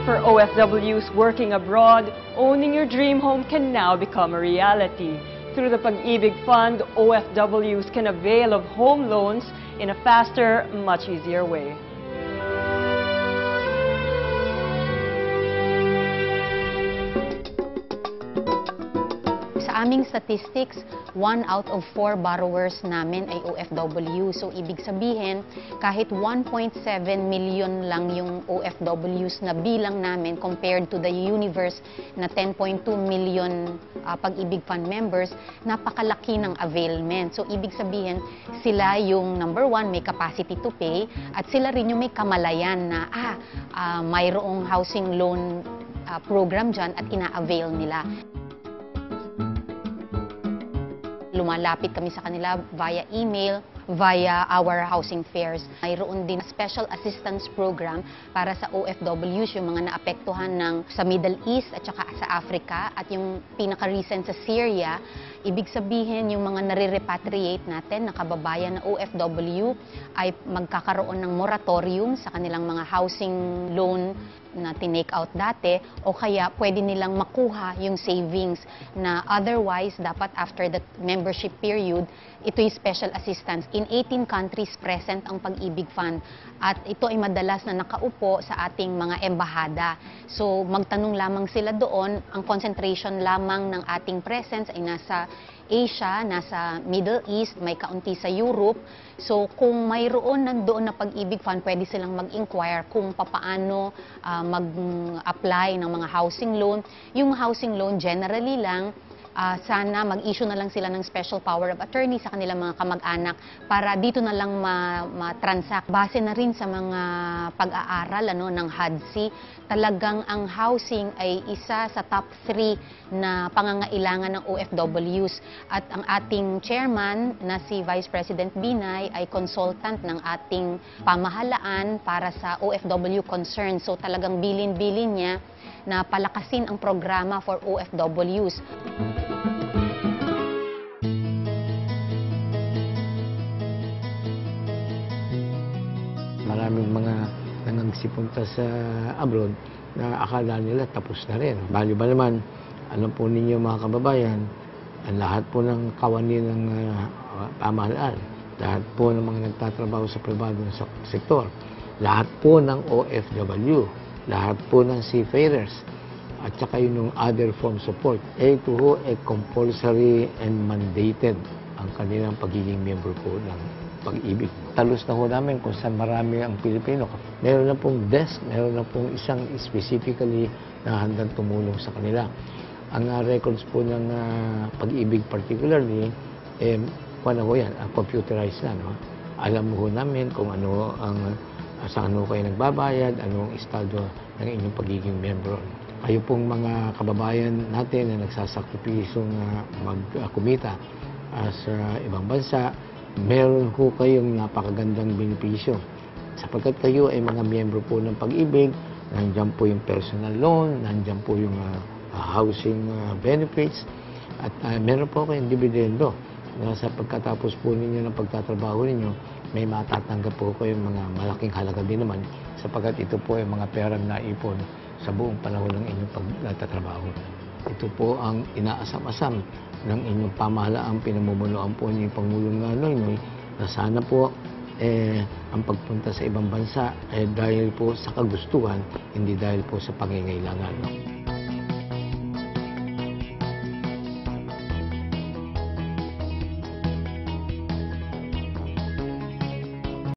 For OFWs working abroad, owning your dream home can now become a reality. Through the Pag-ibig Fund, OFWs can avail of home loans in a faster, much easier way. Sa aming statistics, 1 out of 4 borrowers namin ay OFW. So, ibig sabihin, kahit 1.7 million lang yung OFWs na bilang namin compared to the universe na 10.2 million Pag-ibig Fund members, napakalaki ng availment. So, ibig sabihin, sila yung number 1, may capacity to pay, at sila rin yung may kamalayan na, mayroong housing loan program dyan at ina-avail nila. Lumalapit kami sa kanila via email, via our housing fairs. Mayroon din special assistance program para sa OFWs, yung mga naapektuhan sa Middle East at saka sa Africa, at yung pinaka-recent sa Syria. Ibig sabihin, yung mga nare-repatriate natin na kababayan na OFW ay magkakaroon ng moratorium sa kanilang mga housing loan na tinake out dati, o kaya pwede nilang makuha yung savings na otherwise dapat after the membership period. Ito yung special assistance. In 18 countries present ang Pag-ibig Fund, at ito ay madalas na nakaupo sa ating mga embahada. So magtanong lamang sila doon. Ang concentration lamang ng ating presence ay nasa Asia, nasa Middle East, may kaunti sa Europe. So kung mayroon nandoon na Pag-ibig Fund, pwede silang mag-inquire kung papaano mag-apply ng mga housing loan. Yung housing loan generally lang, sana mag-issue na lang sila ng special power of attorney sa kanilang mga kamag-anak para dito na lang ma-transact. Base na rin sa mga pag-aaral ng HUD-C, talagang ang housing ay isa sa top 3 na pangangailangan ng OFWs. At ang ating chairman na si Vice President Binay ay consultant ng ating pamahalaan para sa OFW concerns. So talagang bilin-bilin niya na palakasin ang programa for OFWs. Maraming mga nangangsipunta sa abroad na akala nila tapos na rin. Bali ba naman, alam po ninyo mga kababayan, ang lahat po ng kawani ng pamahalaan, lahat po ng mga nagtatrabaho sa pribadong sektor, lahat po ng OFW, lahat po ng seafarers, at saka yung other form support, ito ho ay compulsory and mandated ang kanilang pagiging member po ng Pag-ibig. Talos na ho namin kung saan marami ang Pilipino. Meron na pong desk, meron na pong isang specifically na handang tumulong sa kanila. Ang records po ng Pag-ibig particularly, paano ho yan? Computerized na, no? Alam ho namin kung ano saan ho kayo nagbabayad, anong estado ng inyong pagiging membro. Kayo pong mga kababayan natin na nagsasakripisong magkumita sa ibang bansa, meron ho kayong napakagandang benepisyo. Sapagkat kayo ay mga miyembro po ng Pag-ibig, nandiyan po yung personal loan, nandiyan po yung housing benefits, at meron po kayong dividendo na sa pagkatapos po ninyo ng pagtatrabaho ninyo, may matatanggap po kayong mga malaking halaga din naman, sapagkat ito po ay mga perang naipon sa buong panahon ng inyong pagtatrabaho. Ito po ang inaasam-asam ng inyong pamahalaang pinamumunuan po niyo yung Pangulong Noynoy, na sana po ang pagpunta sa ibang bansa dahil po sa kagustuhan, hindi dahil po sa pangangailangan.